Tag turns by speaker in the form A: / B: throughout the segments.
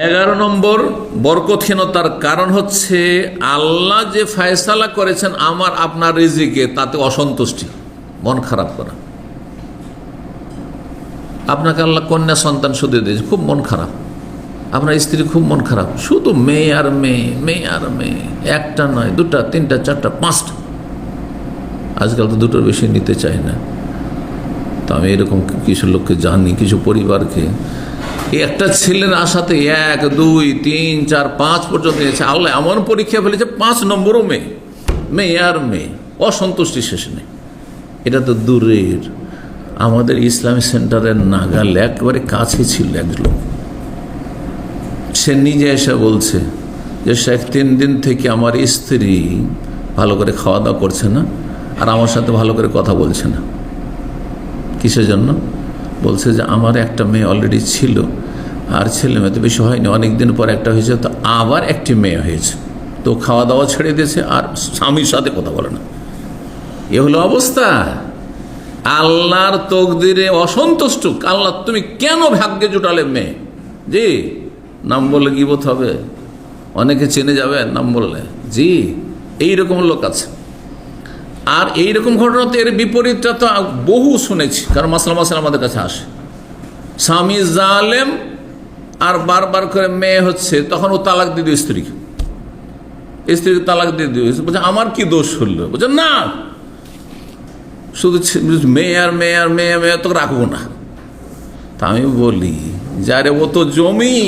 A: 11 নম্বর বরকতহীনতার কারণ হচ্ছে আল্লাহ যে ফয়সালা করেছেন আমার আপনার রিজিকে তাতে অসন্তুষ্টি, মন খারাপ করা। আপনাকে আল্লাহ কন্যা সন্তান শুধু দিয়েছে, খুব মন খারাপ। আপনার স্ত্রী খুব মন খারাপ, শুধু মেয়ে আর মেয়ে, মেয়ে আর মেয়ে, একটা নয়, দুটা, তিনটা, চারটা, পাঁচটা। আজকাল তো দুটোর বেশি নিতে চাই না। তো আমি এরকম কিছু লোককে জানি, কিছু পরিবারকে একটা ছেলের আশাতে 1, 2, 3, 4, 5 পর্যন্ত নিয়েছে। আল্লাহ এমন পরীক্ষা ফেলেছে 5 নম্বরও মেয়ে, মেয়ে আর মেয়ে, অসন্তুষ্টি শেষ নেই। এটা তো দূরের। আমাদের ইসলামী সেন্টারের নাগাল একেবারে কাছে ছিল এক লোক, সে নিজে এসে বলছে যে শেখ 3 দিন থেকে আমার স্ত্রী ভালো করে খাওয়া দাওয়া করছে না আর আমার সাথে ভালো করে কথা বলছে না। কিসের জন্য? বলছে যে আমার একটা মেয়ে অলরেডি ছিল, আর ছেলে মেয়ে তো বেশি হয়নি, অনেকদিন পর একটা হয়েছে, তো আবার একটি মেয়ে হয়েছে, তো খাওয়া দাওয়া ছেড়ে দিয়েছে আর স্বামীর সাথে কথা বলে না। এ হলো অবস্থা। আল্লাহর তকদিরে অসন্তুষ্ট। আল্লাহ তুমি কেন ভাগ্যে জুটালে মেয়ে? জি, নাম বললে গীবত হবে, অনেকে চেনে যাবে নাম বললে। জি, এইরকম লোক আছে। আর এইরকম ঘটনা তো এর বিপরীতটা তো বহু শুনেছি, কারণ মাসলা আমাদের কাছে আসে। স্বামী জালেম আর বারবার করে মেয়ে হচ্ছে, তখন ও তালাক দিয়ে দিও স্ত্রীকে, স্ত্রীকে তালাক দিয়ে দিও। বলছে আমার কি দোষ হলো? বলছে না, শুধু মেয়ে আর মেয়ে আর মেয়ে মেয়ে তো রাখবো না। তা আমি বলি যারে ও তো জমি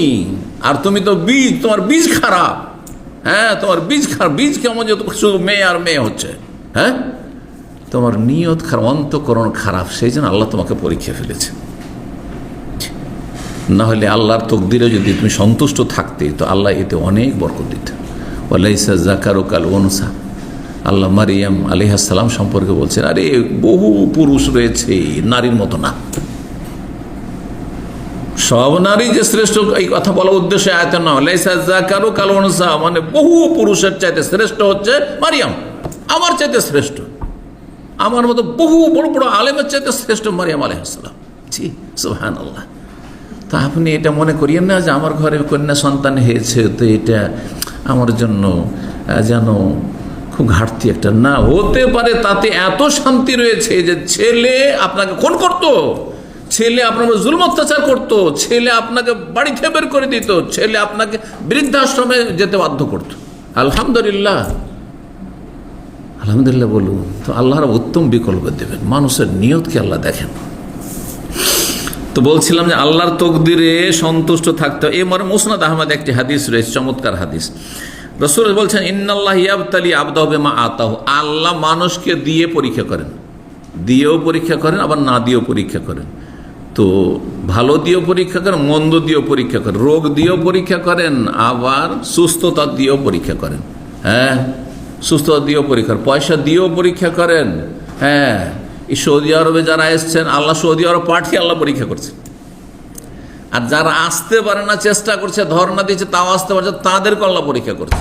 A: আর তুমি তো বীজ, তোমার বীজ খারাপ। হ্যাঁ, তোমার বীজ খারাপ, বীজ কেমন যে শুধু মেয়ে আর মেয়ে হচ্ছে? হ্যাঁ, তোমার নিয়ত খারাপ, অন্তঃকরণ খারাপ, সেই জন্য আল্লাহ তোমাকে পরীক্ষা ফেলেছে। না হলে আল্লাহর তকদিরে যদি তুমি সন্তুষ্ট থাকতে তো আল্লাহ এতে অনেক বরকত দিত। ওয়ালাইসা যাকারু কাল উনসা। আল্লাহ মারিয়াম আলাইহিস সালাম সম্পর্কে বলছেন, আরে বহু পুরুষ রয়েছে, নারীর মতো না। সব নারী যে শ্রেষ্ঠ এই কথা বলার উদ্দেশ্যে আয়াতের নাম লাইসা যাকারু কাল উনসা, মানে বহু পুরুষের চাইতে শ্রেষ্ঠ হচ্ছে মারিয়াম, আমার চাইতে শ্রেষ্ঠ, আমার মতো বহু বড় বড় আলেমের চাইতে শ্রেষ্ঠ মারিয়াম আলাইহিস সালাম। জি, সুবহানাল্লাহ। তা আপনি এটা মনে করিয়েন না যে আমার ঘরে কন্যা সন্তান হয়েছে তো এটা আমার জন্য যেন খুব ঘাটতি একটা। না, হতে পারে তাতে এত শান্তি রয়েছে যে ছেলে আপনাকে খুন করতো, ছেলে আপনার জুলম অত্যাচার করতো, ছেলে আপনাকে বাড়ি থেকে বের করে দিত, ছেলে আপনাকে বৃদ্ধাশ্রমে যেতে বাধ্য করতো। আলহামদুলিল্লাহ, আলহামদুলিল্লাহ বলুন। তো আল্লাহর উত্তম বিকল্প দেবেন, মানুষের নিয়তকে আল্লাহ দেখেন। তো বলছিলাম যে আল্লাহর তকদিরে সন্তুষ্ট থাকতে হবে। এবার মুসনাদ আহমদ একটি হাদিস রয়েছে, চমৎকার হাদিস। রাসূল বলছেন ইন্নাল্লাহ ইয়াবতালি আবদাহু বিমা আতাহু। আল্লাহ মানুষকে দিয়ে পরীক্ষা করেন, দিয়েও পরীক্ষা করেন, আবার না দিয়েও পরীক্ষা করেন। তো ভালো দিয়েও পরীক্ষা করেন, মন্দ দিয়েও পরীক্ষা করেন, রোগ দিয়েও পরীক্ষা করেন, আবার সুস্থতা দিয়েও পরীক্ষা করেন। হ্যাঁ, সুস্থতা দিয়েও পরীক্ষা করেন, পয়সা দিয়েও পরীক্ষা করেন। হ্যাঁ, এই সৌদি আরবে যারা এসছেন, আল্লাহ সৌদি আরব পাঠিয়ে আল্লাহ পরীক্ষা করছে। আর যারা আসতে পারে না, চেষ্টা করছে, ধর্ণা দিচ্ছে, তাও আসতে পারছে, তাদেরকে আল্লাহ পরীক্ষা করছে।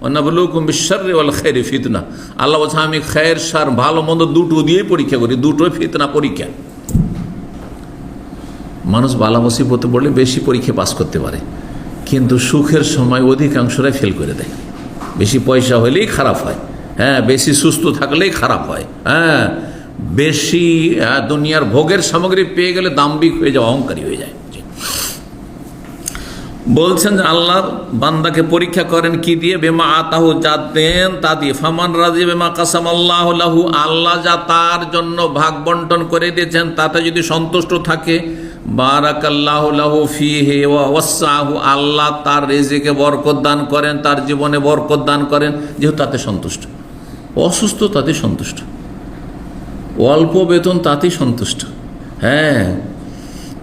A: ওয়ানাবলুকুম বিশ-শাররি ওয়াল খায়রি ফিতনা। আল্লাহ বলছে আমি খায়ের শার, ভালো মন্দ দুটো দিয়েই পরীক্ষা করি, দুটোই ফিতনা, পরীক্ষা। মানুষ বালা মুসিবতে পড়লে বেশি পরীক্ষা পাস করতে পারে, কিন্তু সুখের সময় অধিকাংশরাই ফেল করে দেয়। বেশি পয়সা হলেই খারাপ হয়, হ্যাঁ, বেশি সুস্থ থাকলেই খারাপ হয়, হ্যাঁ, বেশি দুনিয়ার ভোগের সামগ্রী পেয়ে গেলে দাম্ভিক হয়ে যায়, অহংকারী হয়ে যায়। বলছেন যে আল্লাহ বান্দাকে পরীক্ষা করেন কি দিয়ে? বেমা আতাহু, যা দেন তা দিয়ে। ফামান রাজি বেমা কাসামাল্লাহু লাহু, আল্লাহ যা তার জন্য ভাগ বন্টন করে দিয়েছেন তাতে যদি সন্তুষ্ট থাকে, বারাকাল্লাহু লাহু ফিহি ওয়া ওয়াসসাহু, আল্লাহ তার রিজিকে বরকত দান করেন, তার জীবনে বরকত দান করেন, যেহেতু তাতে সন্তুষ্ট। অসুস্থ তাতে সন্তুষ্ট, অল্প বেতন তাতেই সন্তুষ্ট, হ্যাঁ,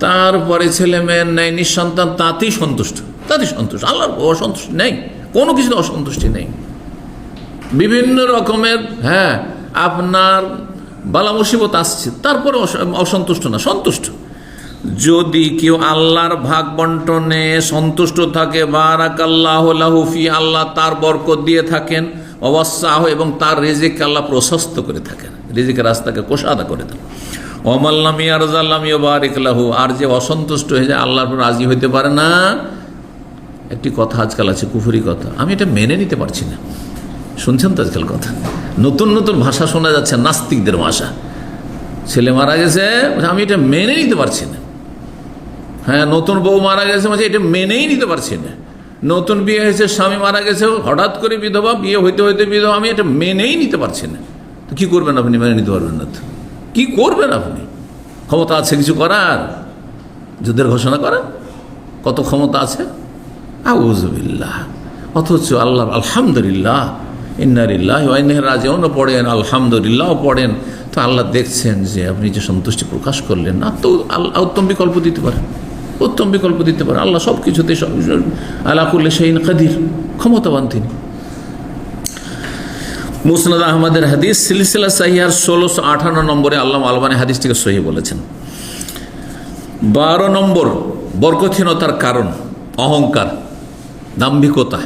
A: তারপরে ছেলে মেয়ের নেই, নিঃসন্তান, তাতেই সন্তুষ্ট, তাতেই সন্তুষ্ট। আল্লাহর অসন্তুষ্টি নেই, কোনো কিছুতে অসন্তুষ্টি নেই। বিভিন্ন রকমের, হ্যাঁ, আপনার বালা মুসিবত আসছে, তারপরে অসন্তুষ্ট না, সন্তুষ্ট। যদি কেউ আল্লাহর ভাগ বন্টনে সন্তুষ্ট থাকে, বারাকাল্লাহু লাহু ফি, আল্লাহ তার বরকত দিয়ে থাকেন, ওয়াসসাহু, এবং তার রিজিক আল্লাহ প্রশস্ত করে থাকেন, রিজিকের রাস্তাকে কোষাদা করে দেন। ওমাল্লাম ইয়ারজাল্লাম ইউবারিক লাহু, আর যে অসন্তুষ্ট হয়ে যায়, আল্লাহর রাজি হইতে পারে না, একটি কথা আজকাল আছে, কুফরি কথা, আমি এটা মেনে নিতে পারছি না। শুনছেন তো আজকাল কথা, নতুন নতুন ভাষা শোনা যাচ্ছে, নাস্তিকদের ভাষা। ছেলে মারা গেছে, আমি এটা মেনে নিতে পারছি না। হ্যাঁ, নতুন বউ মারা গেছে, এটা মেনেই নিতে পারছি না। নতুন বিয়ে হয়েছে, স্বামী মারা গেছে, হঠাৎ করে বিধবা, বিয়ে হইতে হইতে বিধবা, আমি এটা মেনেই নিতে পারছি না। তো কী করবেন আপনি? মেনে নিতে পারবেন না তো কী করবেন আপনি? ক্ষমতা আছে কিছু করার? যুদ্ধের ঘোষণা করেন, কত ক্ষমতা আছে? আউযুবিল্লাহ। অথচ আল্লাহ আলহামদুলিল্লাহ, ইন্না লিল্লাহি ওয়া ইন্না ইলাইহি রাজিউন পড়েন, আলহামদুলিল্লাহ পড়েন, তো আল্লাহ দেখছেন যে আপনি যে সন্তুষ্টি প্রকাশ করলেন না, তো আল্লাহ উত্তম বিকল্প দিতে পারেন, উত্তম বিকল্প দিতে পারেন। আল্লাহ সব কিছুতে আলা কুল্লি শাইইন কাদির, ক্ষমতাবান তিনি। মুসনাদ আহমদের হাদিস সিলসিলা সাহিহার 1658 নম্বরে আল্লামা আলবানী হাদিসটিকে সহিহ বলেছেন। 12 নম্বর বরকতহীনতার কারণ অহংকার, দাম্ভিকতা,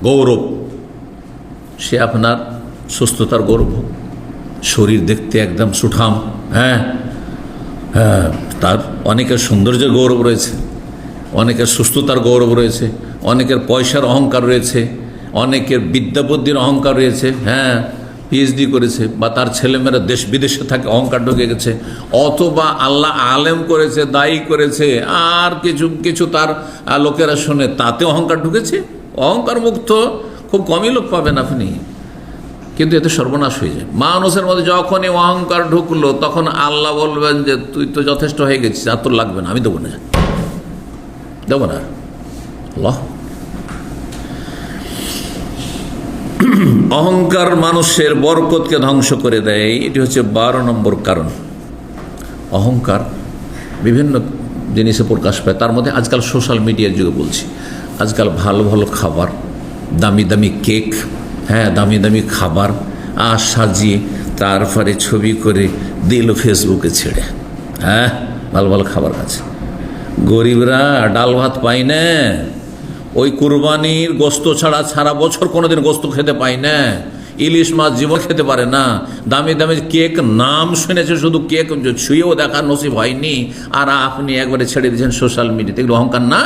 A: গৌরব। সে আপনার সুস্থতার গৌরব, শরীর দেখতে একদম সুঠাম, হ্যাঁ হ্যাঁ, তার অনেকের সৌন্দর্যের গৌরব রয়েছে, অনেকের সুস্থতার গৌরব রয়েছে, অনেকের পয়সার অহংকার রয়েছে, অনেকের বিদ্যা বুদ্ধির অহংকার রয়েছে, হ্যাঁ, পিএইচডি করেছে, বা তার ছেলেমেয়েরা দেশ বিদেশে থাকে, অহংকার ঢুকে গেছে, অথবা আল্লাহ আলেম করেছে, দায়ী করেছে, আর কিছু কিছু তার লোকেরা শুনে তাতে অহংকার ঢুকেছে। অহংকার মুক্ত খুব কমই লোক পাবেন আপনি, কিন্তু এতে সর্বনাশ হয়ে যায়। মানুষের মধ্যে যখনই অহংকার ঢুকলো, তখন আল্লাহ বলবেন যে তুই তো যথেষ্ট হয়ে গেছিস, আর তোর লাগবে না, আমি দেবো না, দেবো না। আল্লাহ, অহংকার মানুষের বরকতকে ধ্বংস করে দেয়। এটি হচ্ছে 12 নম্বর কারণ। অহংকার বিভিন্ন জিনিসে প্রকাশ পায়, তার মধ্যে আজকাল সোশ্যাল মিডিয়ার যুগে বলছি, আজকাল ভালো ভালো খাবার, দামি দামি কেক, হ্যাঁ, দামি দামি খাবার আর সাজিয়ে তারপরে ছবি করে দিল ফেসবুকে ছেড়ে, হ্যাঁ, ভালো ভালো খাবার আছে। গরিবরা ডাল ভাত পায় না, ওই কুরবানির গোস্ত ছাড়া সারা বছর কোনোদিন গোস্ত খেতে পায় না, ইলিশ মাছ জীবন খেতে পারে না, দামি দামি কেক নাম শুনেছে, শুধু কেক ছুঁয়েও দেখার নসিব হয়নি, আর আপনি একবারে ছেড়ে দিয়েছেন সোশ্যাল মিডিয়াতে। এগুলো অহংকার না?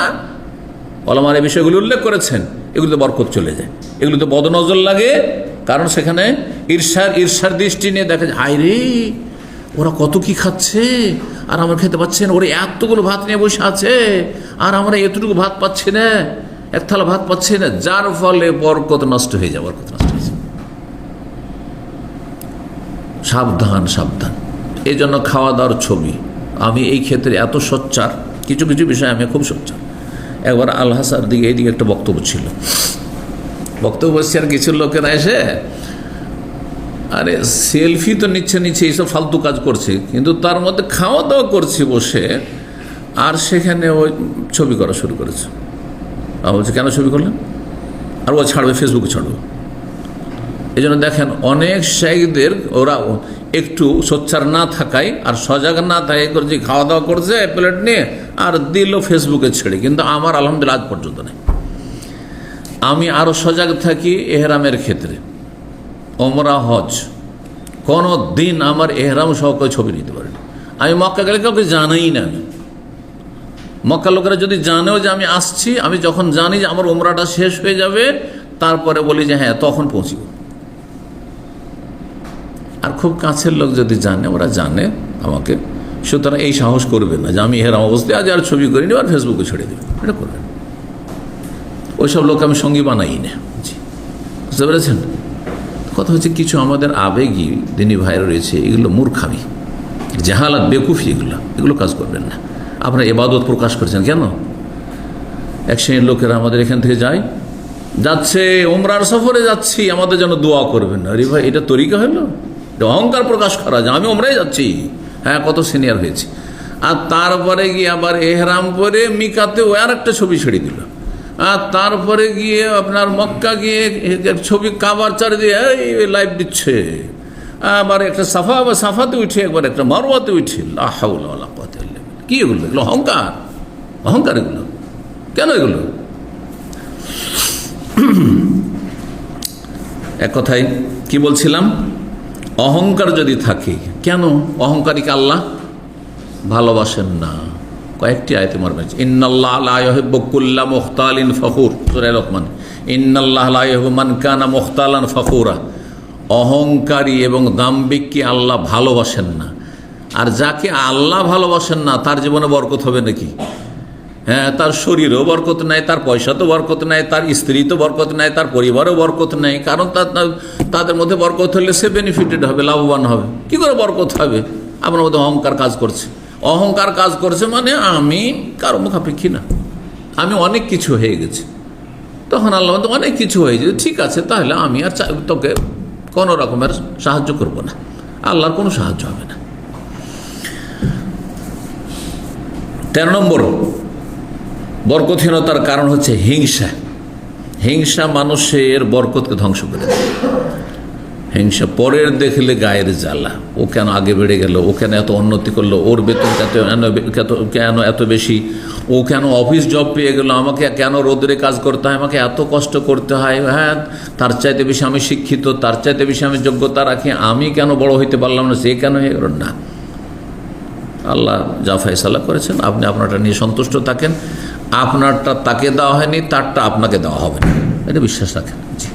A: ওলামার এই বিষয়গুলো উল্লেখ করেছেন। এগুলোতে বরকত চলে যায়, এগুলোতে বদনজর লাগে, কারণ সেখানে ঈর্ষার দৃষ্টি নিয়ে দেখা যায়, হায় রে, ওরা কত কি খাচ্ছে আর আমরা খেতে পাচ্ছি না, ওরা এতগুলো ভাত নিয়ে বসে আছে আর আমরা এতটুকু ভাত পাচ্ছি না, এক থালা ভাত পাচ্ছি না, যার ফলে বরকত নষ্ট হয়ে যায়, বরকত নষ্ট হয়ে যায়। সাবধান সাবধান। এই জন্য খাওয়া দাওয়ার ছবি, আমি এই ক্ষেত্রে এত সোচ্চার, কিছু কিছু বিষয় আমি খুব সোচ্চার। একবার আল-হাসার দিকে এইদিকে একটা বক্তব্য ছিল, বক্তব্য বলছি, আর কিছু লোকেরা এসে আরে সেলফি তো নিচ্ছে এইসব ফালতু কাজ করছে, কিন্তু তার মধ্যে খাওয়া দাওয়া করছে বসে, আর সেখানে ওই ছবি করা শুরু করেছে। আর বলছে কেন ছবি করলেন? আর ও ছাড়বে, ফেসবুকে ছাড়বে। এই জন্য দেখেন অনেক শাইখদের ওরা একটু সোচ্চার না থাকায় আর সজাগ না থাকায় করছে, খাওয়া দাওয়া করছে প্লেট নিয়ে আর দিল ফেসবুকে ছেড়ে। কিন্তু আমার আলহামদুলিল্লাহ আজ পর্যন্ত নেই। আমি আরও সজাগ থাকি এহরামের ক্ষেত্রে, ওমরা হজ, কোনো দিন আমার এহরাম সহ কেউ ছবি নিতে পারেনি। আমি মক্কা গেলে কাউকে জানাই না। আমি মক্কা লোকেরা যদি জানেও যে আমি আসছি, আমি যখন জানি যে আমার ওমরাটা শেষ হয়ে যাবে, তারপরে বলি যে হ্যাঁ তখন পৌঁছিব। আর খুব কাছের লোক যদি জানে, ওরা জানে আমাকে, সুতরাং এই সাহস করবে না যে আমি এহরাম অবস্থায় আজ আর ছবি করিনি আর ফেসবুকে ছেড়ে দেবে, এটা করবেন। ওইসব লোক আমি সঙ্গী বানাই না। জি, বুঝতে পেরেছেন? কথা হচ্ছে কিছু আমাদের আবেগী দিনী ভাইরা রয়েছে, এগুলো মূর্খামি, জাহালাত, বেকুফি, এগুলো কাজ করবেন না। আপনারা ইবাদত প্রকাশ করছেন কেন? এক শ্রেণীর লোকেরা আমাদের এখান থেকে যাচ্ছে উমরার সফরে যাচ্ছি, আমাদের জন্য দোয়া করবেন না। আরে ভাই, এটা তরিকা হলো? এটা অহংকার প্রকাশ করা যায়, আমি উমরায় যাচ্ছি, হ্যাঁ কত সিনিয়র হয়েছি। আর তারপরে গিয়ে আবার এহরাম করে মিকাতেও আর একটা ছবি ছেড়ে দিল, আর তারপরে গিয়ে আপনার মক্কা গিয়ে ছবি কাবার চারিদিকে এই লাইভ দিচ্ছে, আবার একটা সাফাতে উঠে, একবার একটা মারওয়াতে উঠে। লা হাওলা ওয়ালা কুওয়াতা ইল্লা বিল্লাহ। কি এগুলো? এগুলো অহংকার, অহংকার এগুলো। কেন এগুলো? এক কথায় কি বলছিলাম, অহংকার যদি থাকে, কেন অহংকারীকে আল্লাহ ভালোবাসেন না? কয়েকটি আয়াতে মর্মে ইন্নাল্লাহ লা ইউহিব্বু কুল্লা মুখতালিন ফখুর, সূরা লোকমান। ইন্নাল্লাহ লা ইউহিব্বু মান কানা মুখতালান ফখুরা, অহংকারী এবং দাম্ভিককে আল্লাহ ভালোবাসেন না। আর যাকে আল্লাহ ভালোবাসেন না তার জীবনে বরকত হবে নাকি? হ্যাঁ, তার শরীরেও বরকত নাই, তার পয়সাতেও বরকত নাই, তার স্ত্রীতে বরকত নাই, তার পরিবারেও বরকত নাই। কারণ তাদের মধ্যে বরকত হলে সে বেনিফিটেড হবে, লাভবান হবে। কি করে বরকত হবে? আপনার মধ্যে অহংকার কাজ করছে। অহংকার কাজ করছে মানে আমি কারো মুখাপেক্ষী না, আমি অনেক কিছু হয়ে গেছি। তখন আল্লাহ অনেক কিছু হয়ে গেছে, ঠিক আছে, তাহলে আমি আর তোকে কোনো রকমের সাহায্য করব না, আল্লাহর কোনো সাহায্য হবে না। 13 নম্বর বরকতহীনতার কারণ হচ্ছে হিংসা। হিংসা মানুষের বরকতকে ধ্বংস করে দেয়। হিংসা, পরের দেখলে গায়ের জ্বালা, ও কেন আগে বেড়ে গেল, ও কেন এত উন্নতি করলো, ওর বেতন কেন এত বেশি, ও কেন অফিস জব পেয়ে গেল, আমাকে কেন রোদরে কাজ করতে হয়, আমাকে এত কষ্ট করতে হয়, হ্যাঁ তার চাইতে বেশি আমি শিক্ষিত, তার চাইতে বেশি আমি যোগ্যতা রাখি, আমি কেন বড় হইতে পারলাম না, সে কেন হয়ে গেল না। আল্লাহ যা ফয়সালা করেছেন আপনি আপনারটা নিয়ে সন্তুষ্ট থাকেন। আপনারটা তাকে দেওয়া হয়নি, তারটা আপনাকে দেওয়া হবে না, এটা বিশ্বাস রাখেন। জি।